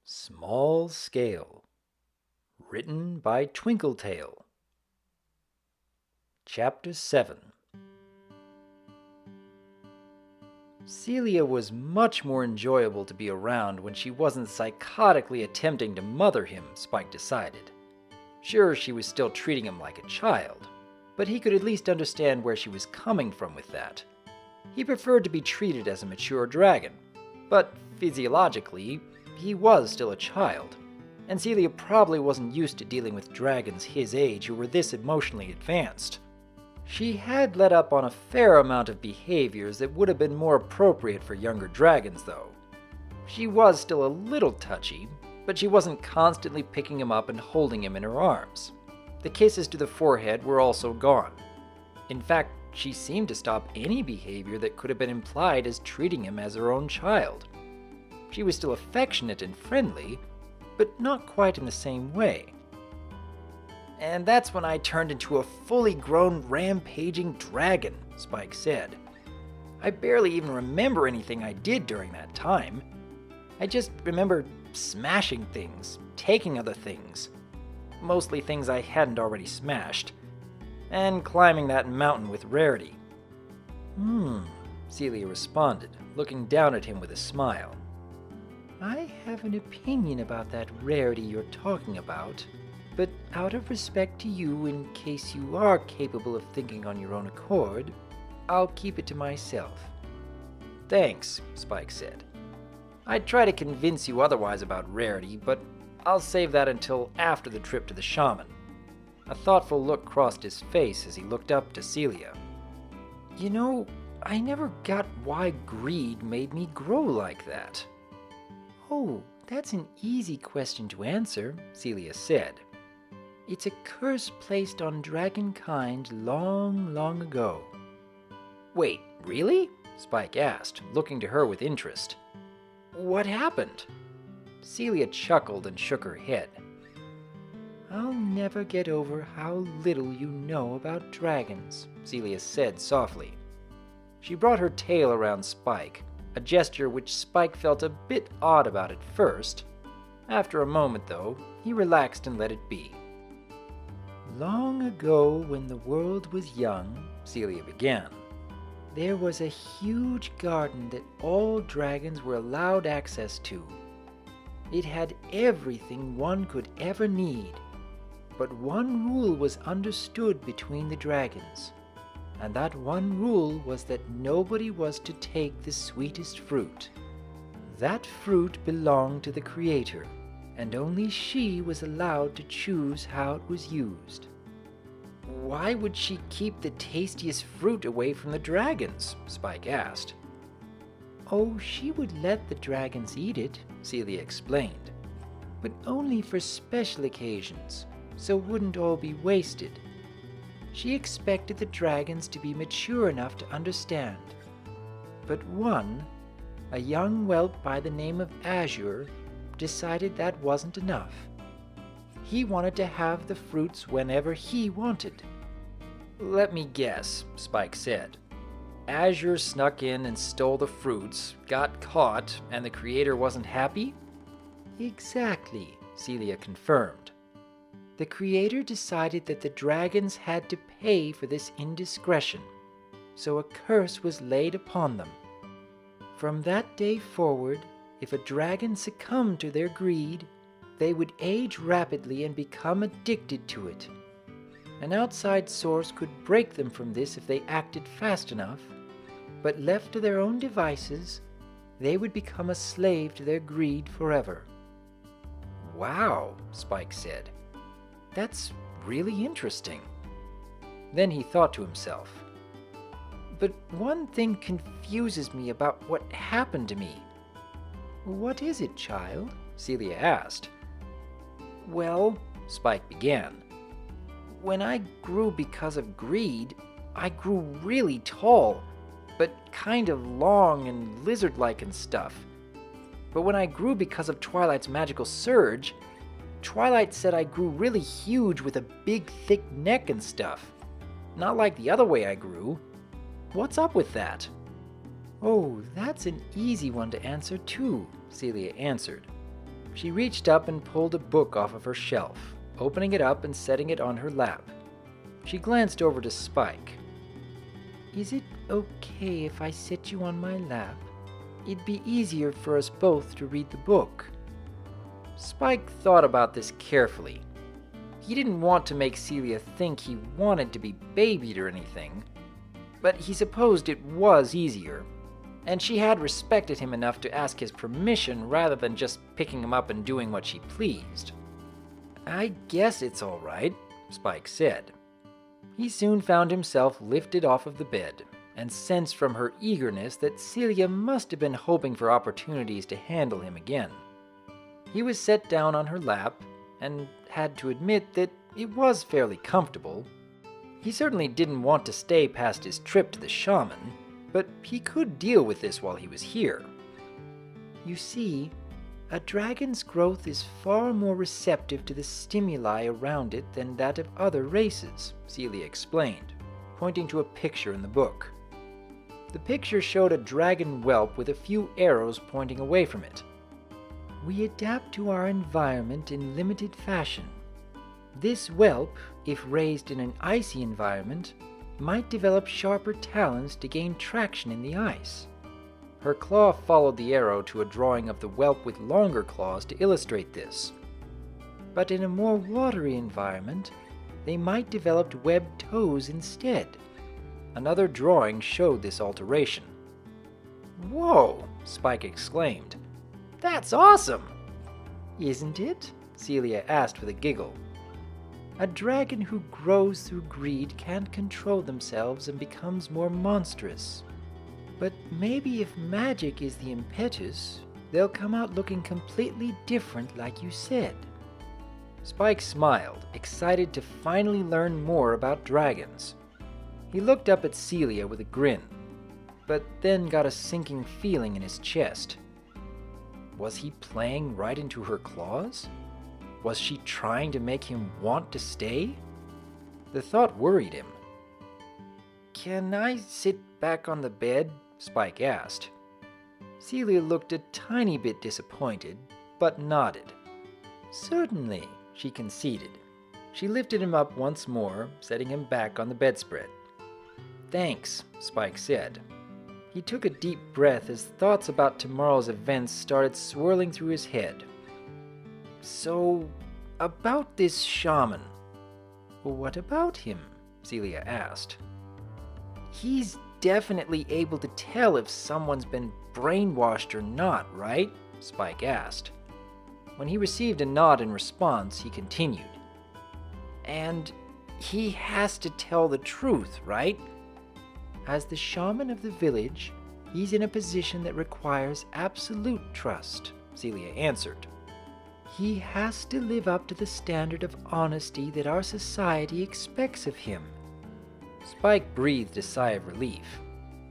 Small Scale. Written by Twinkletail. Chapter 7. Celia was much more enjoyable to be around when she wasn't psychotically attempting to mother him, Spike decided. Sure, she was still treating him like a child, but he could at least understand where she was coming from with that. He preferred to be treated as a mature dragon, but physiologically, he was still a child, and Celia probably wasn't used to dealing with dragons his age who were this emotionally advanced. She had let up on a fair amount of behaviors that would have been more appropriate for younger dragons, though. She was still a little touchy, but she wasn't constantly picking him up and holding him in her arms. The kisses to the forehead were also gone. In fact, she seemed to stop any behavior that could have been implied as treating him as her own child. She was still affectionate and friendly, but not quite in the same way. "And that's when I turned into a fully grown rampaging dragon," Spike said. "I barely even remember anything I did during that time. I just remember smashing things, taking other things, mostly things I hadn't already smashed, and climbing that mountain with Rarity." Celia responded, looking down at him with a smile. "I have an opinion about that Rarity you're talking about, but out of respect to you, in case you are capable of thinking on your own accord, I'll keep it to myself." "Thanks," Spike said. "I'd try to convince you otherwise about Rarity, but I'll save that until after the trip to the shaman." A thoughtful look crossed his face as he looked up to Celia. "You know, I never got why greed made me grow like that." "Oh, that's an easy question to answer," Celia said. "It's a curse placed on dragonkind long, long ago." "Wait, really?" Spike asked, looking to her with interest. "What happened?" Celia chuckled and shook her head. "I'll never get over how little you know about dragons," Celia said softly. She brought her tail around Spike, a gesture which Spike felt a bit odd about at first. After a moment, though, he relaxed and let it be. "Long ago, when the world was young," Celia began, "there was a huge garden that all dragons were allowed access to. It had everything one could ever need. But one rule was understood between the dragons, and that one rule was that nobody was to take the sweetest fruit. That fruit belonged to the Creator, and only she was allowed to choose how it was used." "Why would she keep the tastiest fruit away from the dragons?" Spike asked. "Oh, she would let the dragons eat it," Celia explained, "but only for special occasions, so it wouldn't all be wasted. She expected the dragons to be mature enough to understand. But one, a young whelp by the name of Azure, decided that wasn't enough. He wanted to have the fruits whenever he wanted." "Let me guess," Spike said. "Azure snuck in and stole the fruits, got caught, and the Creator wasn't happy?" "Exactly," Celia confirmed. "The Creator decided that the dragons had to pay for this indiscretion, so a curse was laid upon them. From that day forward, if a dragon succumbed to their greed, they would age rapidly and become addicted to it. An outside source could break them from this if they acted fast enough, but left to their own devices, they would become a slave to their greed forever." "Wow," Spike said. "That's really interesting." Then he thought to himself, "But one thing confuses me about what happened to me." "What is it, child?" Celia asked. "Well," Spike began, "when I grew because of greed, I grew really tall, but kind of long and lizard-like and stuff. But when I grew because of Twilight's magical surge, Twilight said I grew really huge with a big, thick neck and stuff. Not like the other way I grew. What's up with that?" "Oh, that's an easy one to answer too," Celia answered. She reached up and pulled a book off of her shelf, opening it up and setting it on her lap. She glanced over to Spike. "Is it okay if I sit you on my lap? It'd be easier for us both to read the book." Spike thought about this carefully. He didn't want to make Celia think he wanted to be babied or anything, but he supposed it was easier, and she had respected him enough to ask his permission rather than just picking him up and doing what she pleased. "I guess it's all right," Spike said. He soon found himself lifted off of the bed, and sensed from her eagerness that Celia must have been hoping for opportunities to handle him again. He was set down on her lap, and had to admit that it was fairly comfortable. He certainly didn't want to stay past his trip to the shaman, but he could deal with this while he was here. "You see, a dragon's growth is far more receptive to the stimuli around it than that of other races," Celia explained, pointing to a picture in the book. The picture showed a dragon whelp with a few arrows pointing away from it. "We adapt to our environment in limited fashion. This whelp, if raised in an icy environment, might develop sharper talons to gain traction in the ice." Her claw followed the arrow to a drawing of the whelp with longer claws to illustrate this. "But in a more watery environment, they might develop webbed toes instead." Another drawing showed this alteration. "Whoa!" Spike exclaimed. "That's awesome!" "Isn't it?" Celia asked with a giggle. "A dragon who grows through greed can't control themselves and becomes more monstrous. But maybe if magic is the impetus, they'll come out looking completely different like you said." Spike smiled, excited to finally learn more about dragons. He looked up at Celia with a grin, but then got a sinking feeling in his chest. Was he playing right into her claws? Was she trying to make him want to stay? The thought worried him. "Can I sit back on the bed?" Spike asked. Celia looked a tiny bit disappointed, but nodded. "Certainly," she conceded. She lifted him up once more, setting him back on the bedspread. "Thanks," Spike said. He took a deep breath as thoughts about tomorrow's events started swirling through his head. "So, about this shaman." "What about him?" Celia asked. "He's definitely able to tell if someone's been brainwashed or not, right?" Spike asked. When he received a nod in response, he continued. "And he has to tell the truth, right?" "As the shaman of the village, he's in a position that requires absolute trust," Celia answered. "He has to live up to the standard of honesty that our society expects of him." Spike breathed a sigh of relief.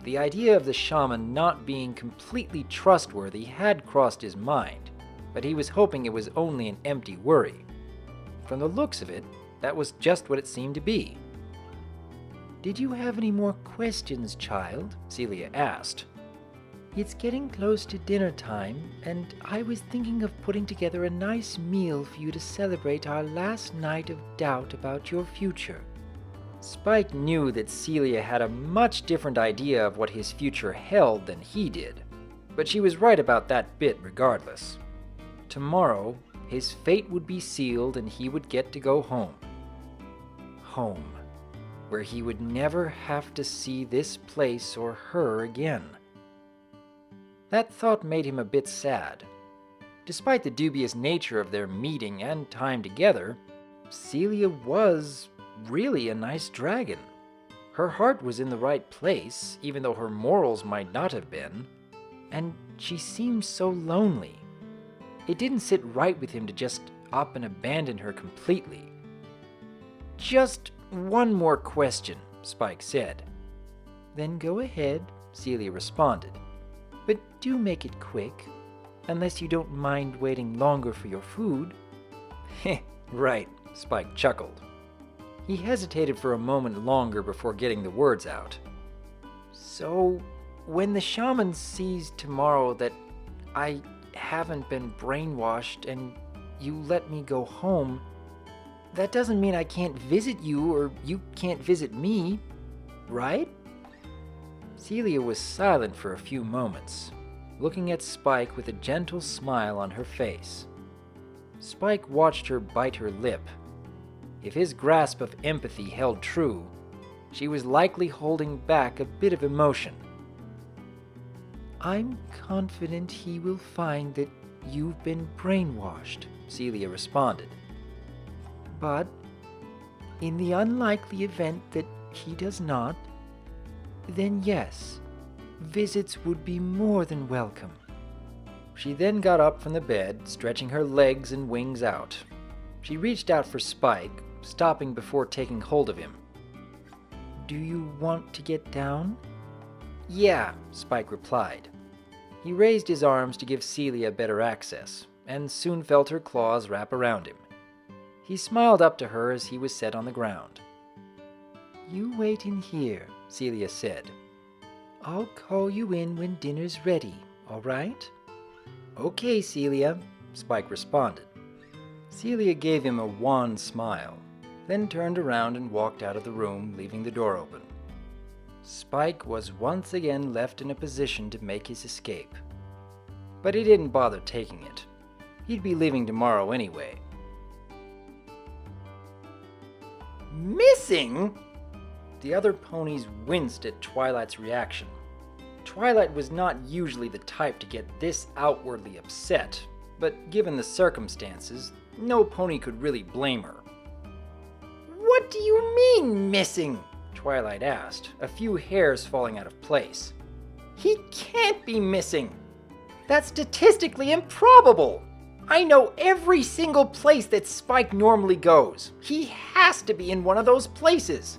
The idea of the shaman not being completely trustworthy had crossed his mind, but he was hoping it was only an empty worry. From the looks of it, that was just what it seemed to be. "Did you have any more questions, child?" Celia asked. "It's getting close to dinner time, and I was thinking of putting together a nice meal for you to celebrate our last night of doubt about your future." Spike knew that Celia had a much different idea of what his future held than he did, but she was right about that bit regardless. Tomorrow, his fate would be sealed and he would get to go home. Home, where he would never have to see this place or her again. That thought made him a bit sad. Despite the dubious nature of their meeting and time together, Celia was really a nice dragon. Her heart was in the right place, even though her morals might not have been, and she seemed so lonely. It didn't sit right with him to just up and abandon her completely. "Just one more question," Spike said. "Then go ahead," Celia responded. "But do make it quick, unless you don't mind waiting longer for your food." "Heh, right," Spike chuckled. He hesitated for a moment longer before getting the words out. "So, when the shaman sees tomorrow that I haven't been brainwashed and you let me go home, that doesn't mean I can't visit you or you can't visit me, right? Celia was silent for a few moments, looking at Spike with a gentle smile on her face. Spike watched her bite her lip. If his grasp of empathy held true, she was likely holding back a bit of emotion. I'm confident he will find that you've been brainwashed, Celia responded. But in the unlikely event that he does not, then yes, visits would be more than welcome. She then got up from the bed, stretching her legs and wings out. She reached out for Spike, stopping before taking hold of him. Do you want to get down? Yeah, Spike replied. He raised his arms to give Celia better access, and soon felt her claws wrap around him. He smiled up to her as he was set on the ground. You wait in here, Celia said. I'll call you in when dinner's ready, all right? Okay, Celia, Spike responded. Celia gave him a wan smile, then turned around and walked out of the room, leaving the door open. Spike was once again left in a position to make his escape. But he didn't bother taking it. He'd be leaving tomorrow anyway. Missing? The other ponies winced at Twilight's reaction. Twilight was not usually the type to get this outwardly upset, but given the circumstances, no pony could really blame her. What do you mean, missing? Twilight asked, a few hairs falling out of place. He can't be missing. That's statistically improbable. I know every single place that Spike normally goes. He has to be in one of those places.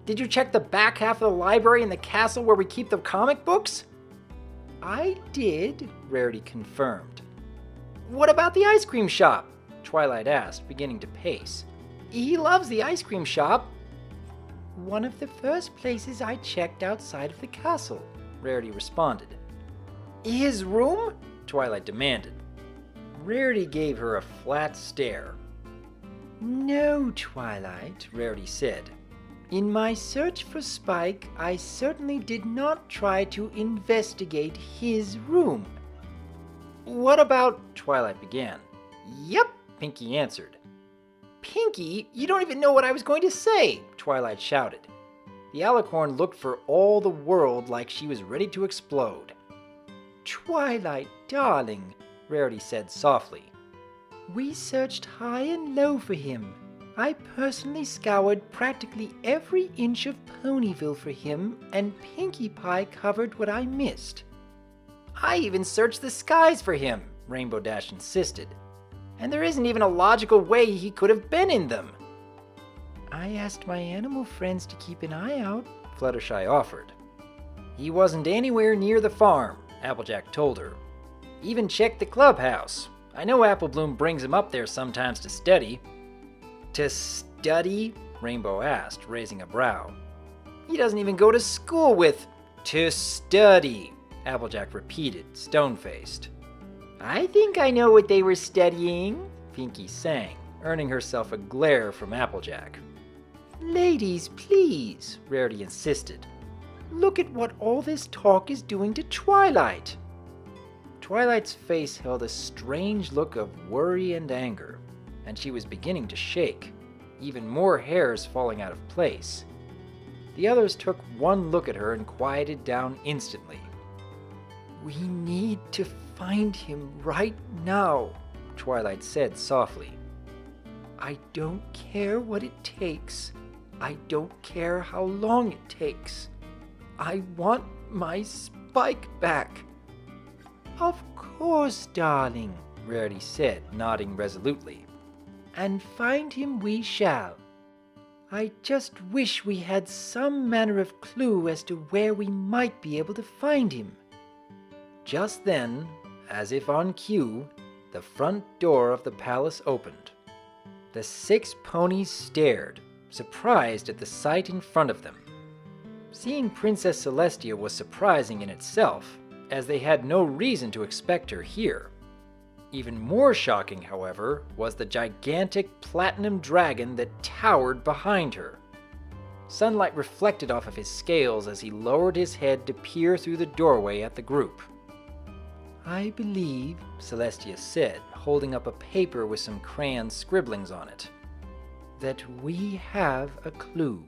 Did you check the back half of the library in the castle where we keep the comic books? I did, Rarity confirmed. What about the ice cream shop? Twilight asked, beginning to pace. He loves the ice cream shop. One of the first places I checked outside of the castle, Rarity responded. His room? Twilight demanded. Rarity gave her a flat stare. No, Twilight, Rarity said. In my search for Spike, I certainly did not try to investigate his room. What about... Twilight began. Yep, Pinky answered. Pinky, you don't even know what I was going to say, Twilight shouted. The alicorn looked for all the world like she was ready to explode. Twilight, darling, Rarity said softly. We searched high and low for him. I personally scoured practically every inch of Ponyville for him, and Pinkie Pie covered what I missed. I even searched the skies for him, Rainbow Dash insisted. And there isn't even a logical way he could have been in them. I asked my animal friends to keep an eye out, Fluttershy offered. He wasn't anywhere near the farm, Applejack told her. Even checked the clubhouse. I know Apple Bloom brings him up there sometimes to study. To study? Rainbow asked, raising a brow. He doesn't even go to school with... To study, Applejack repeated, stone-faced. I think I know what they were studying, Pinkie sang, earning herself a glare from Applejack. Ladies, please, Rarity insisted. Look at what all this talk is doing to Twilight. Twilight's face held a strange look of worry and anger, and she was beginning to shake, even more hairs falling out of place. The others took one look at her and quieted down instantly. We need to find him right now, Twilight said softly. I don't care what it takes. I don't care how long it takes. I want my Spike back. Of course, darling, Rarity said, nodding resolutely. And find him we shall. I just wish we had some manner of clue as to where we might be able to find him. Just then, as if on cue, the front door of the palace opened. The 6 ponies stared, surprised at the sight in front of them. Seeing Princess Celestia was surprising in itself, as they had no reason to expect her here. Even more shocking, however, was the gigantic platinum dragon that towered behind her. Sunlight reflected off of his scales as he lowered his head to peer through the doorway at the group. "I believe," Celestia said, holding up a paper with some crayon scribblings on it, "that we have a clue."